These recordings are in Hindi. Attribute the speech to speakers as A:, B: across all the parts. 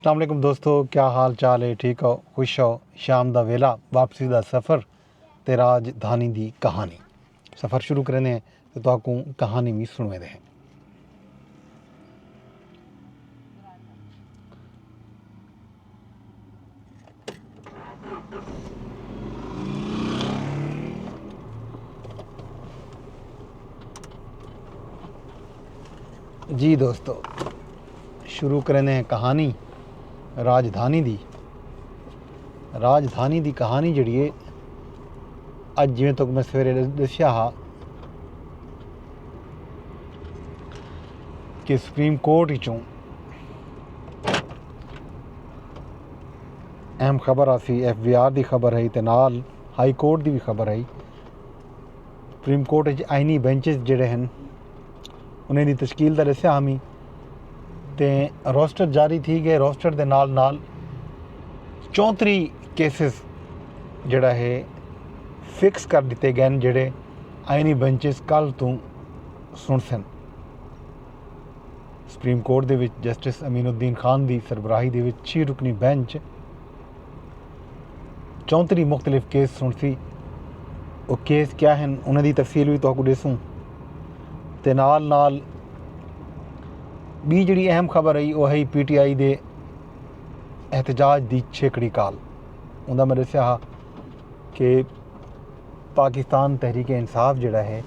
A: अस्सलाम वालेकुम दोस्तों, क्या हाल चाल है? ठीक हो, खुश हो? शाम दा वेला, वापसी दा सफ़र ते राजधानी दी कहानी। सफ़र शुरू करने तो तुहानू कहानी भी सुनवे दे हैं। जी दोस्तों, शुरू करने हैं कहानी राजधानी दी। राजधानी दी कहानी जिहड़ी है, अज जिवें तक मैं सवेरे दस्सिया हा कि सुप्रीम कोर्ट विचों अहम खबर आसी। FBR की खबर है तो नाल हाई कोर्ट की भी खबर है। सुप्रीम कोर्ट आईनी बेंचिस जिहड़े हैं उन्हें दी तश्कील का दस्सिया हमी ते रोस्टर जारी थी गए। रोस्टर के नाल नाल 34 केसिस जिहड़ा है फिक्स कर दिते गए जिहड़े आईनी बेंचिस कल तो सुन सन। सुप्रीम कोर्ट दे विच जस्टिस अमीनुद्दीन खान की सरबराही दे विच 6 रुकनी बेंच 34 मुख्तलिफ केस सुन सी। वो केस क्या हैं उन्हें दी तफसील भी तुहानू दसूँ ते नाल नाल बी जिहड़ी अहम खबर आई वो है PTI दे एहतजाज दी छेकड़ी काल। उन्दा मैं दस्सिया हा कि पाकिस्तान तहरीक इंसाफ जिहड़ा है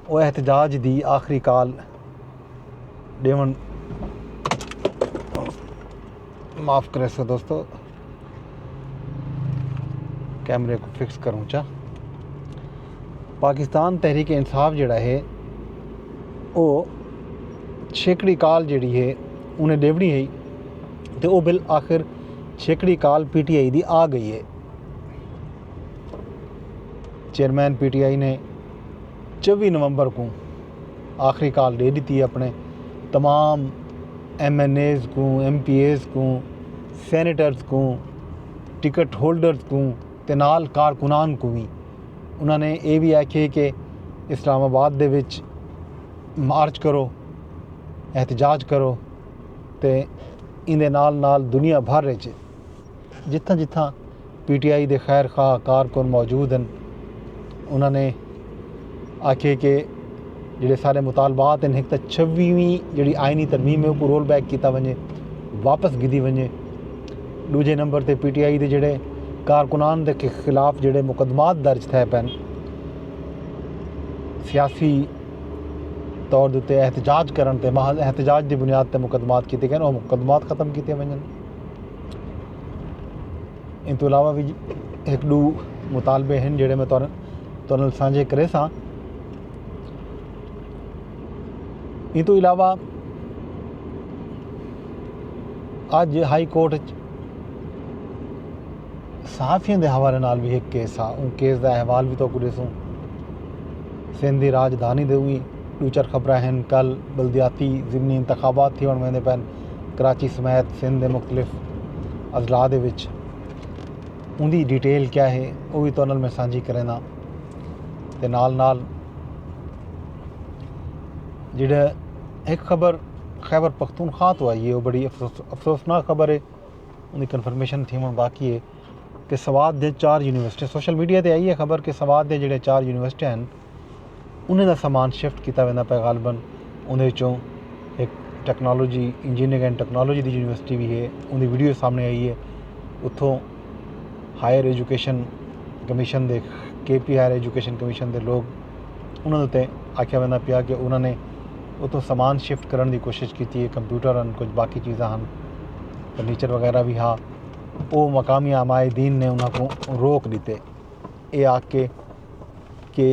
A: वो एहतजाज दी आखिरी काल देवन। माफ़ करे सो दोस्तों, कैमरे को फिक्स करूँ चा। पाकिस्तान तहरीक इंसाफ जिहड़ा है वो छेकड़ी काल जिहड़ी है उन्हें देवनी है तो वो बिल आखिर छेकड़ी काल PTI दी आ गई है। चेयरमैन PTI ने 24 नवंबर को आखिरी काल दे दी अपने तमाम MNAs को, MPAs को, सैनेटर्स को, टिकट होल्डर्स को ते नाल कारकुनान को भी। उन्होंने ये भी आखे कि इस्लामाबाद दे विच मार्च करो, एहतजाज करो ते इंदे नाल नाल दुनिया भर विच जिथा जिथा PTI दे खैर खा कारकुन मौजूद हैं उन्होंने आखे कि जिहड़े सारे मुतालबात हैं एक तो 26वीं जिहड़ी आईनी तरमीम है वो रोल बैक किया वने, वापस गिदी वने। दूजे नंबर ते PTI दे जिहड़े कारकुनान के खिलाफ जिहड़े मुकदमात दर्ज थे पैन सियासी तौर के उत्ते एहतजाज करन ते महज एहतजाज की बुनियाद पर मुकदमात किए गए, वो मुकदमात ख़त्म किए वजन। इन तो अलावा भी एक दो मुतालबे हैं जिहड़े मैं तुहानू साझे करे सा। इन तो अलावा अज हाई कोर्ट सहाफ़ियों के हवाले नाल भी एक केस आ। उन केस का अहवाल भी तो दसूँ। सिंध की राजधानी दे भी 2-4 खबर हैं। कल बल्दियाती ज़िमनी इंतखाबात थी वेंदे पैन कराची समेत सिंध के मुख्तलिफ अजला दे विच। उनकी डिटेल क्या है वो भी तुहानू मैं साझी करेना ते नाल नाल जिहड़ा एक खबर खैबर पख्तूनख्वा तो आई है वो बड़ी अफसोसनाक खबर है। उनकी कन्फर्मेशन थी हम बाकी है कि सवात दे 4 यूनिवर्सिटी सोशल मीडिया पर आई है खबर कि सवात दे जिहड़े 4 यूनिवर्सिटी हैं उन्हें दा समान शिफ्ट किया वेंदा पे गालबन। उन्हें चों एक टैक्नोलॉजी इंजीनियरिंग एंड टैक्नोलॉजी की यूनिवर्सिटी भी है। उनकी वीडियो सामने आई है। उत्थों हायर एजुकेशन कमीशन दे KP हायर एजुकेशन कमीशन के लोग उन्होंने उत्ते आख्या वेंदा पिया कि उन्होंने उतो समान शिफ्ट करने की कोशिश की है। कंप्यूटर हैं, कुछ बाकी चीज़ा हैं, फर्नीचर वगैरह भी हाँ। वो मकामी आमायदीन ने उन्होंने रोक दिते ये आके कि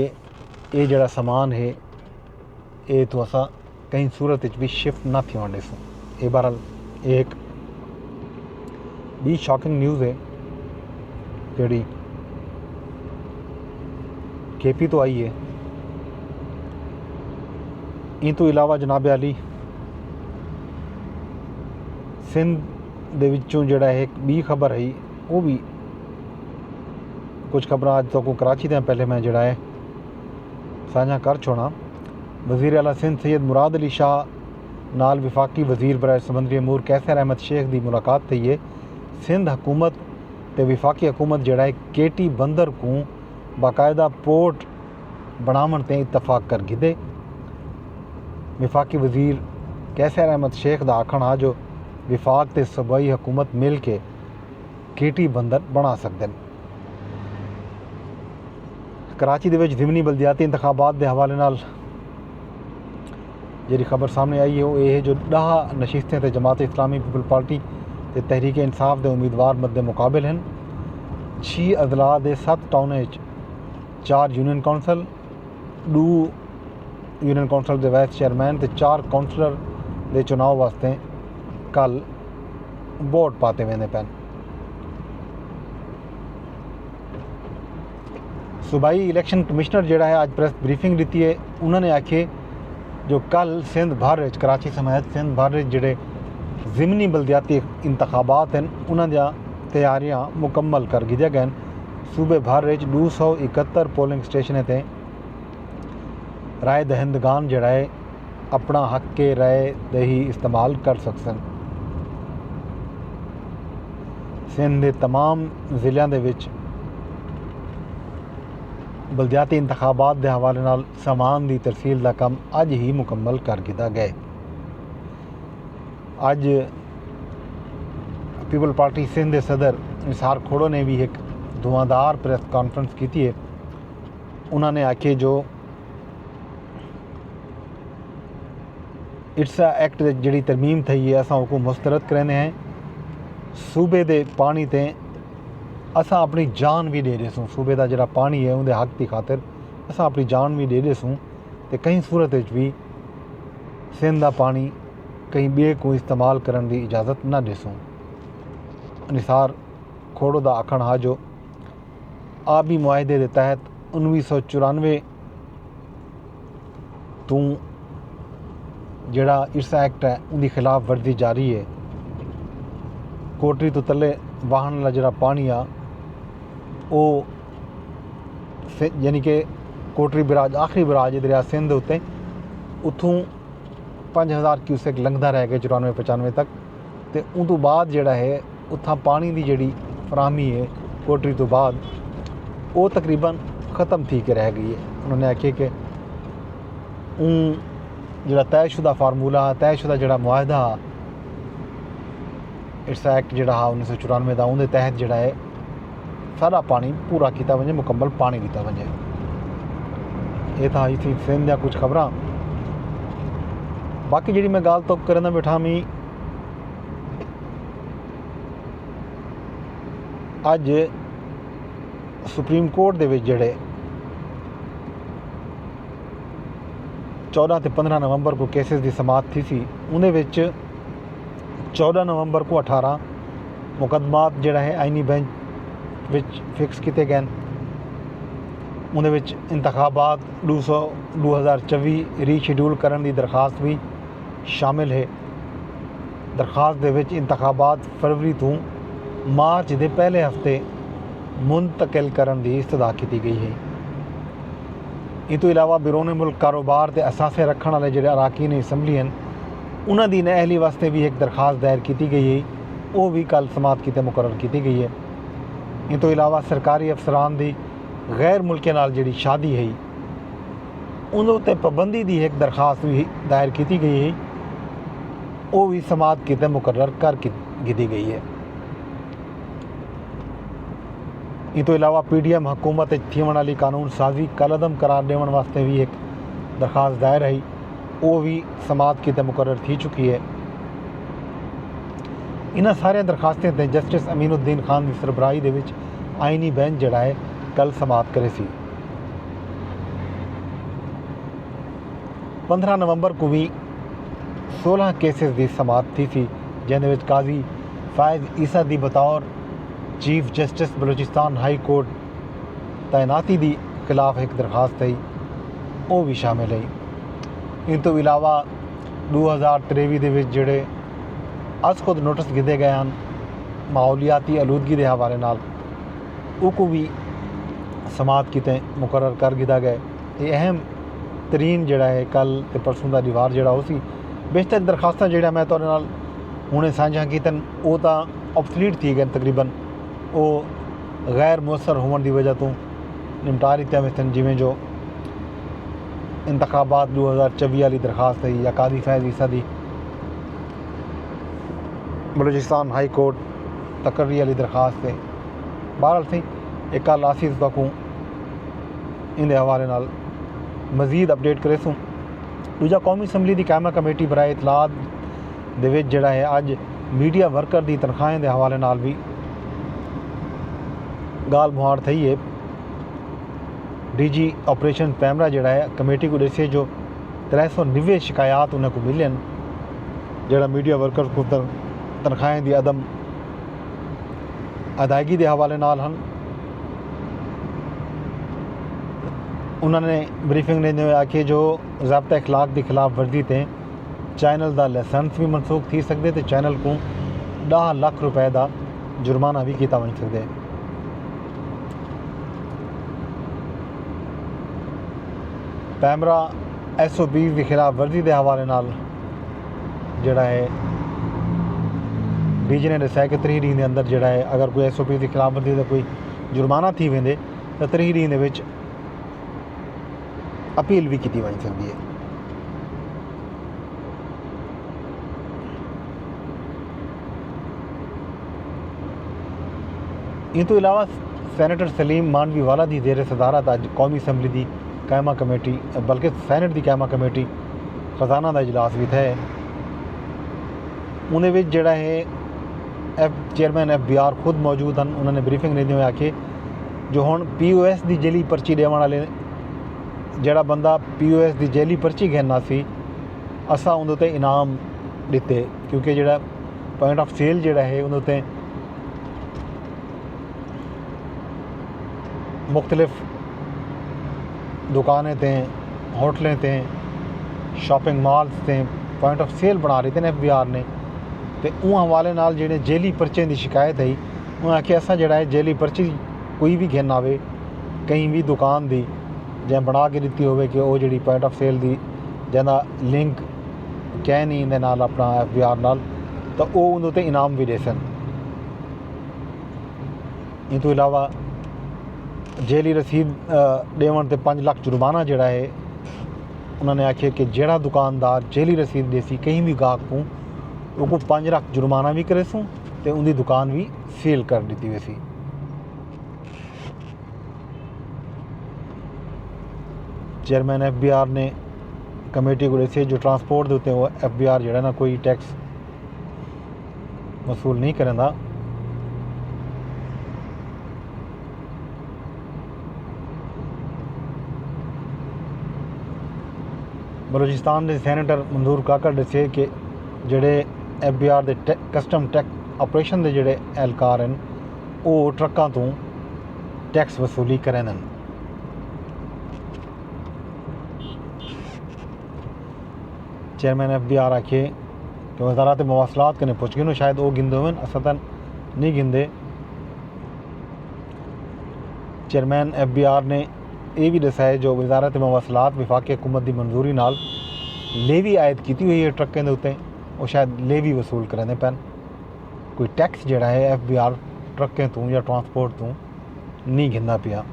A: ये जड़ा समान है ये तो असा कहीं सूरत भी शिफ्ट ना थी ॾिसूं। ये बहरहाल एक बी शॉकिंग न्यूज़ है जी KP तो आई है। इन तो इलावा जनाब अली सिंध दे विचों जिहड़ा एक बी खबर है वो भी कुछ खबर अज तो कराची तो पहले मैं जिहड़ा है साझा कर छोड़ा। वज़ीर आला सिंध सैयद मुराद अली शाह नाल विफाकी वजीर बराए समंदरी अमूर कैसर अहमद शेख की मुलाकात थी है। सिंध हुकूमत ते विफाकी हुकूमत जड़ा है केटी बंदर को बाकायदा पोर्ट बनावन ते इतफाक कर गिदे। विफाकी वजीर कैसर अहमद शेख का आखना हा जो विफाक ते सूबाई हुकूमत मिल के केटी बंदर बना सकते हैं। कराची दे विच ज़िमनी बलदियाती इंतखाबात के हवाले नाल जी खबर सामने आई है वो ये जो 10 नशिस्तें ते जमात इस्लामी पीपल पार्टी ते तहरीक इंसाफ के उम्मीदवार मद्दे मुकाबिल हैं। 6 अजला के 7 town 4 union council 2 union council के वाइस चेयरमैन ते 4 कौंसलर के चुनाव वास्ते कल वोट पाते वेंदे पैन। सूबाई इलैक्शन कमिश्नर जोड़ा है आज प्रेस ब्रीफिंग दी है। उन्होंने आखे जो कल सिंध भर कराची समेत सिंध भर जोड़े ज़िमनी बलदियाती इंतखाबात हैं उन्होंने तैयारियां मुकम्मल कर गिदिया गए। सूबे भर 271 पोलिंग स्टेशन ते राय दहिंदगान जड़ा है अपना हक के राय दही इस्तेमाल कर सकन। सिंध के तमाम ज़िलों के बलदियाती इंतखाबात के हवाले नाल सामान की तरसील का काम अज ही मुकम्मल कर दिता गया। अज पीपल पार्टी सिंध के सदर निसार खोड़ो ने भी एक धुआंधार प्रेस कॉन्फ्रेंस की है। उन्होंने आखे जो इट्सा एक्ट जी तरमीम थी है असा उसको मुस्तरद करें हैं। सूबे के पानी ते असा अपनी जान भी दे देसूँ। सूबे का जोड़ा पानी है उनके हक की खातिर असा अपनी जान भी दे देसूँ तो कई सूरत भी सिंध का पानी कहीं बे को इस्तेमाल करने की इजाज़त न देसूँ। निसार खोड़ो का आखण हा जो आबी मुआहदे के तहत 1994 तो जोड़ा इट्सा एक्ट है उनकी खिलाफ वर्जी जारी है। कोटरी तो तले वाहन वाला जोड़ा पानी आ वो यानी कि कोटरी बराज आखिरी बराज दरिया सिंध उत्ते उतों 5000 क्यूसेक लंघदा रह गया 94-95 तक। तो उन तो बाद जोड़ा है उतना पानी की जी फराहमी है कोटरी तो बाद वो तकरीबन ख़त्म थी के रह गई है। उन्होंने आखे कि जोड़ा तयशुदा फार्मूला तयशुदा जोड़ा मुआहदा इट्सा एक्ट जोड़ा हा 1994 का उनके तहत जोड़ा है सारा पानी पूरा किया वजे मुकम्मल पानी दिता वजे। ये था इसी सिंध या कुछ खबर। बाकी जी मैं गाल तो करना बैठा मी अज सुप्रीम कोर्ट दे विच जेड़े 14 ते 15 नवंबर को केसेस की समात थी सी उन्हें विच 14 नवंबर को 18 मुकदमात जोड़ा है आईनी बेंच विच फिक्स किए गए। उन्हें विच इंतखाबात 2024 रीशेड्यूल करने की दरखास्त भी शामिल है। दरखास्त दे विच इंतखाबात फरवरी तो मार्च के पहले हफ्ते मुंतकिल करने की इस्तदा की गई है। इस तो इलावा बिरोने मुल्क कारोबार के असासे रखने वाले जो अराकीन असैम्बली हैं उन्होंने अहली वास्ते भी एक दरखास्त दायर की गई है। वो भी कल समात की मुकर्रर की गई है। इस तो इलावा सरकारी अफसरान की गैर मुल्के नाल जी शादी है उन्होंने पाबंदी की एक दरखास्त भी दायर की गई है। वो भी समात की मुकर्रर कर दी गई है। इस तो इलावा PDM हुकूमत थीवन वाली कानून साजी कलअदम करार देवन वास्ते भी एक दरखास्त दायर है। वो भी समात की मुकर्रर थी चुकी है। इन्ह सारे दरखास्तें ते जस्टिस अमीनुद्दीन खान की सरबराही दे विच आईनी बेंच जड़ा है कल समात करे सी। 15 नवंबर को भी 16 केसेस की समात थी सी जिन्हें काजी फायज ईसा दी बतौर chief justice Balochistan high court तैनाती की खिलाफ एक दरखास्त है वो भी शामिल है। इन तो इलावा 2023 के जोड़े अस खुद नोटिस दिए गए हैं माहौलियाती आलूदगी के हवाले नाल उसको भी समात किते मुकर्रर कर दिया गया। ये अहम तरीन जोड़ा है कल तो परसों का रिवार जोड़ा उसी बेशतर दरखास्तां जिहड़ा मैं तुहाडे नाल हुणे सांझा कीतन वो तां ऑबसलीट थी गए तकरीबन, वो गैर मुअस्सर होने की वजह तो निपटा दित्तियां वेसन, जिवें जो इंतखाबात 2024 वाली दरखास्त है या कादी फैज़ ईसा दी बलूचिस्तान हाई कोर्ट तकर्री वाली दरखास्त है। बहरहाल सही एक कल आसिफ बाकू इन हवाले नाल मजीद अपडेट करे सूँ। दूजा कौमी असैंबली की कायमा कमेटी बराए इतलात दे विच जिहड़ा है अज मीडिया वर्कर की तनख्वाहें के हवाले नाल भी गाल मुहाड़ थी है। DG ऑपरेशन पैमरा जिहड़ा है कमेटी को दसे जो 390 शिकायत उन्हें को मिलन जिहड़ा मीडिया वर्कर को तनख्वाहें की अदम अदायगी के हवाले नाल हन। उन्होंने ब्रीफिंग लेंदे हुए आखे जो ज़ाब्ता इखलाक की खिलाफ वर्जी ते चैनल का लाइसेंस भी मनसूख थी सकते तो चैनल को 10 लाख रुपए का जुर्माना भी किया वञ सकते। पैमरा SOPs की खिलाफ वर्जी के हवाले नाल जिहड़ा है DG ने दस्सिया कि 30 दिन के अंदर जिहड़ा है अगर कोई SOPs की खिलाफ वर्जी का कोई जुर्माना थी वेंदे तो 30 दिन दे विच अपील भी की वञ सकती है। इन तो इलावा सैनेटर सलीम मानवीवाला की जेर सदारत अज कौमी असैंबली की कायमा कमेटी बल्कि सैनट की कायमा कमेटी खजाना का इजलास भी है। उन्हें विच जिहड़ा है चेयरमैन FBR खुद मौजूद हैं। उन्होंने ब्रीफिंग लेंदे हुए आखे जो हुण POS की जेली पर्ची देवन वाले जिहड़ा बंदा POS की जेली पर्ची घेना सी असां उहदे ते इनाम दिते, क्योंकि जिहड़ा पॉइंट ऑफ सेल जिहड़ा है उहदे ते मुख्तलिफ दुकानें थे, होटलें थे, शॉपिंग मॉल्स थे पॉइंट ऑफ सेल बना रहे थे FBR ने। तो उन हवाले नाल जिहड़े जेली पर्चे की शिकायत आई उन्हें आखे असां जिहड़ा है जेली पर्ची कोई भी घेन आवे कहीं भी दुकान की जै बना के दी होवे कि वो जी पॉइंट ऑफ सेल की जिहदा लिंक कै नहीं इहदे नाल अपना FBR नाल तो वो उहदे ते इनाम भी दे सन। इन तो इलावा जेली रसीद देवन ते 5 लाख जुर्माना जिहड़ा है उन्होंने आखे कि जिहड़ा दुकानदार जेली रसीद देसी कहीं भी गाहक को उनको 5 लाख जुर्माना भी करे सूँ तो उनकी दुकान भी सील कर दी वैसी। चेयरमैन FBR ने कमेटी को दसे जो ट्रांसपोर्ट के उत्ते वो FBR जिहड़ा ना कोई टैक्स वसूल नहीं करेंदा। बलूचिस्तान के सैनेटर मंजूर काकड़ दसे कि जिहड़े FBR के कस्टम टैक्स ऑपरेशन के जिहड़े एहलकार हैं वो ट्रकों तो टैक्स वसूली करें। चेयरमैन FBR आखे कि वजारत मवासलात कने पुछ गिनो शायद वो गिनदे होवन असां तां नहीं गिनदे। चेयरमैन FBR ने यह भी दसा है जो वजारत मवासलात विफाकी हुकूमत की मंजूरी नाल लेवी आयद की हुई है ट्रकों के उत्ते वो शायद लेवी वसूल करेंदे पैन कोई टैक्स जिहड़ा है FBR ट्रकों तो या ट्रांसपोर्ट तो नहीं गिनदा पिया।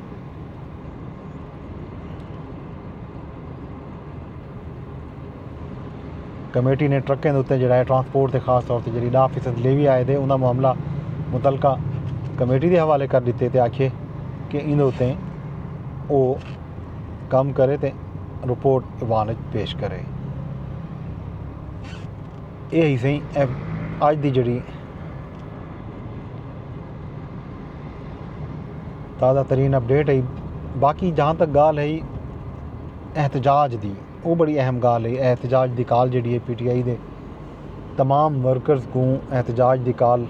A: कमेटी ने ट्रकों के उत्ते जिहड़ा है ट्रांसपोर्ट के खास तौर पर जी 10% लेवी आए थे उनका मामला मुतलका कमेटी के हवाले कर दिते तो आखे कि इन उत्ते वो काम करे तो रिपोर्ट ईवान पेश करे। यही सही अज की जी ताज़ा तरीन अपडेट है। बाकी जहाँ तक गाल है एहतजाज की वो बड़ी अहम गाल है। एहतजाज की कॉल जी है PTI के तमाम वर्कर्स को एहतजाज की कॉल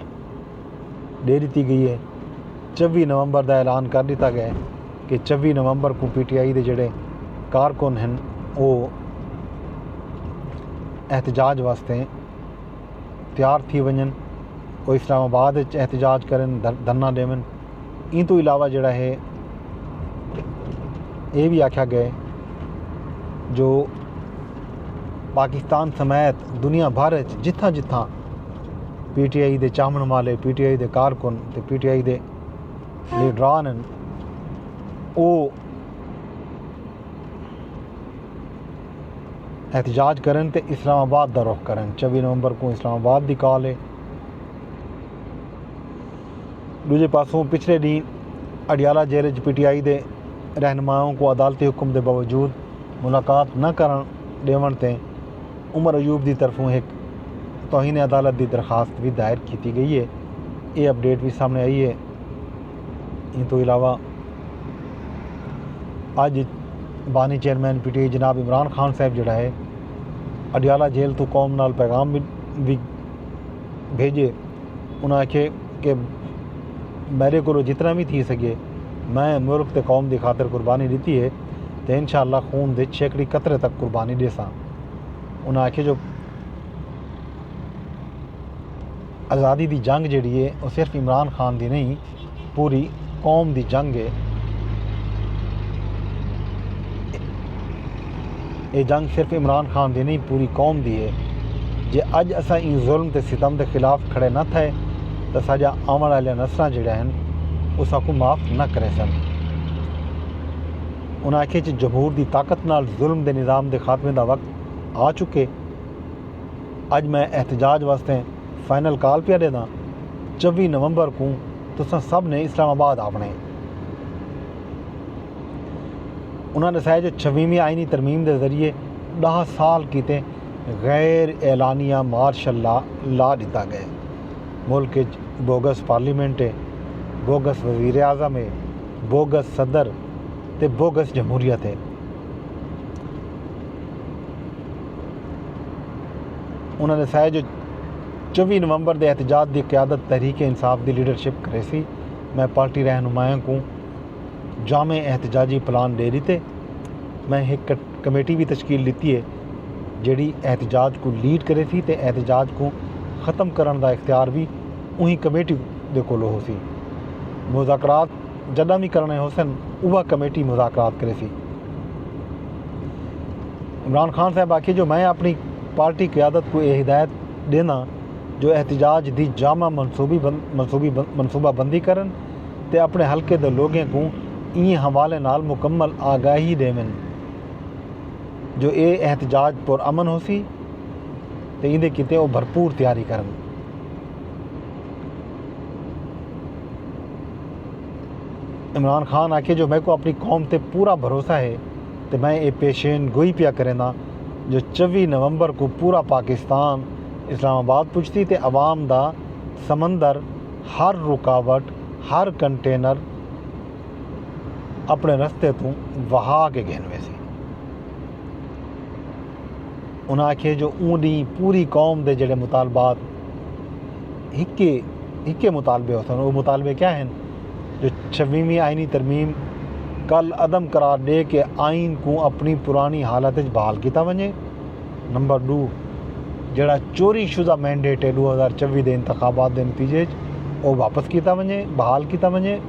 A: दे दी गई है। 24 नवंबर का ऐलान कर दिता गया है कि 24 नवंबर को PTI के जोड़े कारकुन हैं वो एहतजाज वास्ते तैयार थी वजन वो इस्लामाबाद एहतजाज करें धरना देवन। इन तो इलावा जोड़ा है ये भी आख्या गया जो पाकिस्तान समेत दुनिया भर च जित्थां जित्थां PTI दे चाहमन वाले, PTI दे कारकुन ते PTI दे लीडरान न, वो एहतजाज करन ते इस्लामाबाद दा रुख करन। 24 नवंबर को इस्लामाबाद दी कॉल है। दूजे पासों पिछले डी अडियाला जेल च PTI दे रहनुमाओं को अदालती हुक्म के बावजूद मुलाकात न करन देवन ते उमर अयूब की तरफों एक तौहीन अदालत की दरखास्त भी दायर की गई है। ये अपडेट भी सामने आई है। इन तो इलावा अज बानी चेयरमैन PTI जनाब इमरान खान साहब जोड़ा है अडियाला जेल तो कौम नाल पैगाम भी भेजे। उन्हें आखे कि मेरे को जितना भी थी सके मैं मुल्क ते कौम की खातर कुर्बानी दी है तो इंशाअल्लाह खून दे छेकड़ी कतरे तक कुर्बानी देसा। उन्हें आखे जो आज़ादी की जंग जी है वो सिर्फ इमरान खान की नहीं पूरी कौम की जंग है। ये जंग सिर्फ इमरान खान की नहीं पूरी कौम की है। जे अज असा इन जुल्म ते सितम के खिलाफ खड़े न थे तो साजा आने वाले नस्ल जोड़ा हैं उस को माफ़ न करे सन। उन्हें आखे जमहूर की ताकत नाल जुल्म के निज़ाम के खात्मे का वक्त आ चुके। अज मैं एहतजाज वास्ते फाइनल कॉल पिया देना। 24 नवंबर को तुसां सब ने इस्लामाबाद आवने। उन्होंने दसाया जो 26वीं आईनी तरमीम के जरिए 10 साल किते गैर एलानिया मार्शल ला दिता गया। मुल्क बोगस पार्लीमेंट है, बोगस वजीर आज़म है, बोगस सदर ते बोगस जमहूरियत है। उन्होंने दसाया जो 24 नवंबर के एहतजाज की क्यादत तहरीक इंसाफ की लीडरशिप करे सी। मैं पार्टी रहनुमायों को जामे एहतजाजी प्लान दे दिते। मैं एक कमेटी भी तश्कील दी है जिहड़ी एहतजाज को लीड करे सी ते एहतजाज को ख़त्म करने का इख्तियार भी उही कमेटी दे कोलों हो सी। मुज़ाकरात जदा भी करने हो सन वह कमेटी मुज़ाकरात करे सी। इमरान खान साहब आखिए जो मैं अपनी पार्टी क़यादत को यह हिदायत देना जो एहतजाज की जामा मनसूबाबंदी करन ते अपने हल्के दे लोगों को इन हवाले नाल मुकम्मल आगाही देवन जो ये एहतजाज पुर अमन हो सी ते इंदे किते वो भरपूर तैयारी करन। इमरान खान आखे जो मैं को अपनी कौम ते पूरा भरोसा है तो मैं ये पेशेन गोई पिया करेना जो 24 नवंबर को पूरा पाकिस्तान इस्लामाबाद पुजती ते अवाम दा समंदर हर रुकावट हर कंटेनर अपने रस्ते तो वहा के गेनवे से। उन्हें आखे जो ऊँडी पूरी कौम के जोड़े मुतालबात हिक्के मुतालबे होते हैं। वो मुतालबे क्या हैं जो 26वीं आईनी तरमीम कल अदम करार दे के आइन को अपनी पुरानी हालत बहाल किया वजे। नंबर 2 जड़ा चोरी शुदा मैंडेट है 2024 के इंतखाबात के नतीजे वो वापस किया वजे बहाल किया वजे।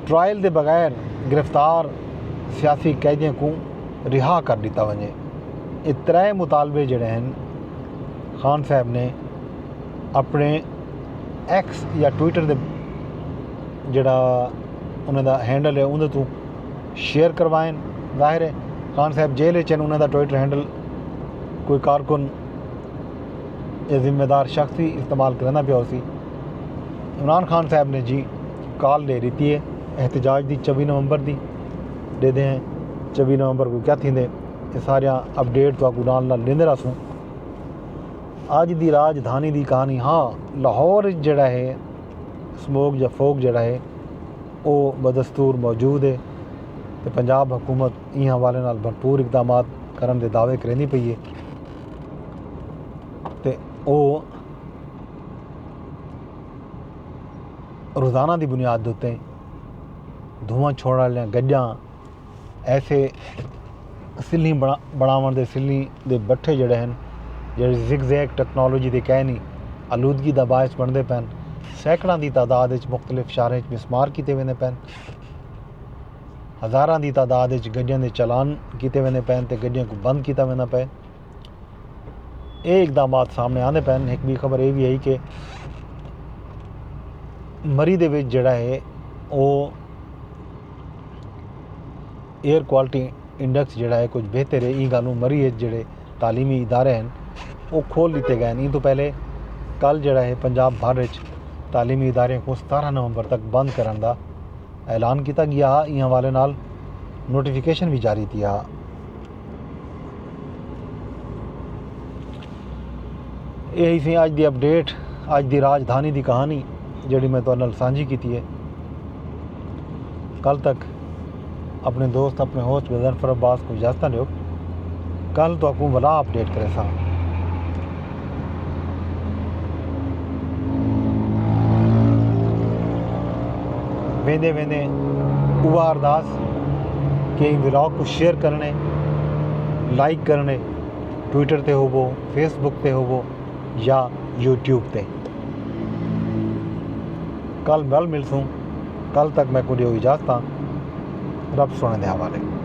A: ट्रायल के बगैर गिरफ्तार सियासी कैदियों को रिहा कर दिता वजे। ये 3 मुतालबे जड़े हैं खान साहब ने अपने एक्स या ट्विटर दे जड़ा उन्होंने हैंडल है उन्हें तो शेयर करवाएं। जाहिर है खान साहब जेल च उन्होंने ट्विटर हैंडल कोई कारकुन या जिम्मेदार शख्स ही इस्तेमाल करना पिया उसी। इमरान खान साहब ने जी कॉल दे दी है एहतजाज की 24 नवंबर की दे दें 24 नवंबर को क्या थी ये सारिया अपडेट तो नाल लेंदे रहसूँ। अज की राजधानी की कहानी हाँ लाहौर जड़ा है स्मोक या फोक जड़ा है वो बदस्तूर मौजूद है तो पंजाब हुकूमत इन हवाले नाल भरपूर इकदाम करने के दावे करेंदी पई है तो वो रोज़ाना की बुनियाद के उत्ते धुआं छोड़ वाली गड्डियां ऐसे सिल्ली बनावन दे सिल्ली दे बट्ठे जड़े हैं ਜਿਹੜੇ ਜ਼ਿਗਜ਼ੈਗ ਟੈਕਨੋਲੋਜੀ ਦੇ ਕਹਿ ਨਹੀਂ आलूदगी का बायस बनते पैन। सैकड़ों की तादाद मुख्तलिफ शहरों में मिसमार किए हुए पैन। हज़ारां दी तादाद विच गड्डियां दे चलान कीते वेंदे पैन ते गड्डियां को बंद कीता वेंदा पे। ये इकदामात सामने आने पैन। एक भी खबर ये भी आई कि मरी दे विच जिहड़ा है वो एयर क्वालिटी इंडेक्स जिहड़ा है कुछ बेहतर है। ई गल मरी जिहड़े तालीमी इदारे हैं वो खोल दिते गए हैं। ई तो पहले कल जिहड़ा है पंजाब भर विच तालीमी इदारे को 17 नवंबर तक बंद करने का ऐलान किया गया। इन हवाले नाल नोटिफिकेशन भी जारी किया। यही सी अज की अपडेट, अज की राजधानी की कहानी जिहड़ी मैं तुहाडे नाल सांझी की है। कल तक अपने दोस्त अपने होस्ट गजनफर अब्बास को इजाजत दियो। कल तो आपको वला अपडेट करे सा। वेंदे वेंदे उवा अरदास कि व्लॉग को शेयर करने, लाइक करने, ट्विटर ते होवो, फेसबुक ते होवो या यूट्यूब ते। कल मिलसूँ। कल तक मैं को दियो इजाजत। रब सोने दे हवाले।